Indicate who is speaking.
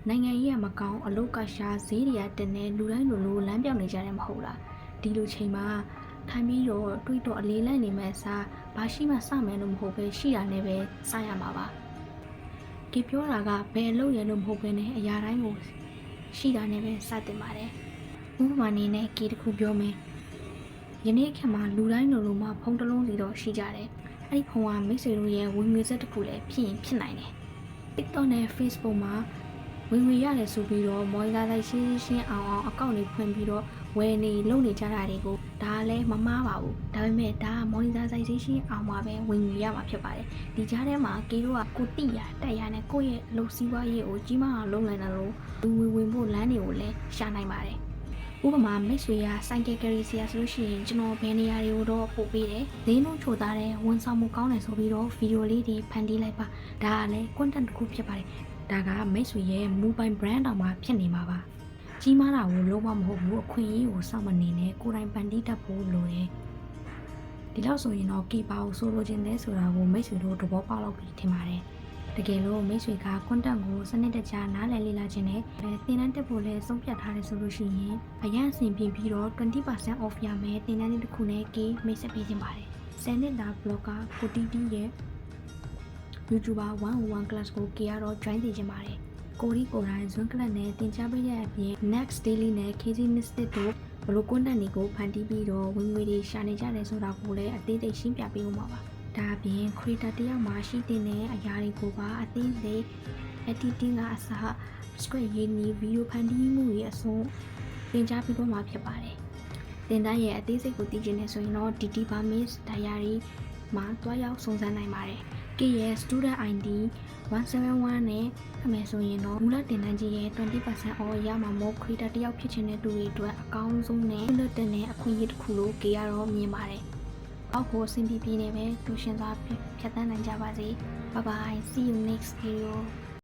Speaker 1: နိုင်ငံရေးကမကောင်းအလုတ်ကရှာဈေးတွေကတင်နေလူတိုင်းလိုလမ်းပြောင်းနေကြတယ်မဟုတ်လားဒီလိုချိန်မှာထိုင်ပြီးတော့တွေးတော့အလေးလိုက်နေမဲ့အစားဘာရှိမှစမယ်လို့မဟုတ်ပဲရှိတာနဲ့ပဲစရမှာပါကေပြောတာကဘယ်အလုပ်ရလို့မဟုတ်ပဲနဲ့အရာတိုင်းကိုရှိတာနဲ့ပဲစတင်ပါတယ်ဥပမာအနေနဲ့ကေတစ်ခုပြောမယ်ယနေ့ခေတ်မှာလူတိုင်းလိုမှဖုန်းတစ်လုံးစီတော့ရှိကြတယ်အဲ့ဒီဖုန်းကမိတ်ဆွေတို့ရဲ့ဝင်ငွေစက်တစ်ခုလည်းဖြစ်ရင်ဖြစ်နိုင်တယ် TikTok နဲ့ Facebook မှာဝင်ငွေရတယ်ဆိုပြီးတော့မော်လာလိုက်ရှင်းအောင်အကောင့်တွေဖွင့်ပြီးတော့ဝယ်နေလုပ်နေကြတာတွေကိုဒါလည်းမမားပါဘူးဒါပေမဲ့ဒါကမော်လာဆိုင်ရှင်းအောင်မှာပဲဝင်ငွေရမှာဖြစ်ပါတယ်ဒီကြားထဲမှာကေတို့ကကိုတိရတက်ရနဲ့ကိုယ့်ရဲ့အလုပ်စည်းဝါးရေးကိုကြီးမားအောင်လုပ်နိုင်တယ်လို့လူဝင်ဖို့လမ်းတွေကိုလည်းရှာနိုင်ပါတယ်ဥပမာမိတ်ဆွေကစိုက်ကယ်ကယ်ရီဆရာဆိုလို့ရှိရင်ကျွန်တော်ဘယ်နေရာတွေကိုတော့ပို့ပေးတယ်ဈေးနှုန်းချိုသားတဲ့ဝန်ဆောင်မှုကောင်းတယ်ဆိုပြီးတော့ဗီဒီယိုလေးတွေဖန်တီးလိုက်ပါဒါကလည်း content တစ်ခုဖြစ်ပါတယ်ဒါကမိတ်ဆွေရဲ့ mobile brand တောင်မှဖြစ်နေမှာပါကြီးမားတာကိုလုံးဝမဟုတ်ဘူးအခွင့်အရေးကိုစောင့်မနေနဲ့ကိုယ်တိုင်ဖန်တီးတတ်ဖို့လိုတယ်ဒီလောက်ဆိုရင်တော့ကေပါကိုဆိုလိုချင်တယ်ဆိုတာကိုမိတ်ဆွေတို့သဘောပေါက်လို့ပြီထင်ပါတယ်တကယ်လို့မိတ်ဆွေက content ကိုစနစ်တကျနားလည်လေ့လာခြင်းနဲ့သင်တန်းတက်ဖို့လည်းဆုံးဖြတ်ထားတယ်ဆိုလို့ရှိရင်အရန်အဆင်ပြေပြီးတော့ 20% off ရမယ်သင်တန်းလေးတစ်ခုနဲ့ကေမိတ်ဆက်ပေးခြင်းပါတယ်10နှစ်တာ blogger ကိုတီတီရဲ့ YouTuber 101 class ကိုကေကတော့ join နေခြင်းပါတယ်ကိုရီကိုတိုင်း Zoom class နဲ့သင်ကြားပေးတဲ့အပြင် Next Daily နဲ့ KZ Mystic တို့ဘလို့ content တွေကိုဖန်တီးပြီးတော့ဝင်ငွေတွေရှာနေကြတယ်ဆိုတာကိုလည်းအသေးစိတ်ရှင်းပြပေးဦးမှာပါဒါအပြင် creator တယောက်မှာရှိတဲ့အရာတွေကိုပါအသေးစိတ် editing ကအစ script ရေးနည်း video ဖန်တီးမှုတွေအဆုံးသင်ကြားပေးတော့မှာဖြစ်ပါတယ်သင်တန်းရဲ့အသေးစိတ်ကိုသိချင်နေဆိုရင်တော့ DT Burmese Diary မှာတွားရောက်စုံစမ်းနိုင်ပါတယ်K ရဲ့ student ID 171နဲ့အမေဆိုရင်တော့မူလတင်တန်းကြီးရဲ့ 20% off ရမှာမို့ creator တယောက်ဖြစ်ချင်တဲ့သူတွေအတွက်အကောင်းဆုံးနဲ့လွတ်တဲ့အခွင့်အရေးတစ်ခုလို့ K ကတော့မြင်ပါတယ်။အောက်ကိုအဆင်ပြေပြေနဲ့ပဲတူရှင်စွာဖြတ်သန်းနိုင်ကြပါစေ။ Bye bye. See you next video.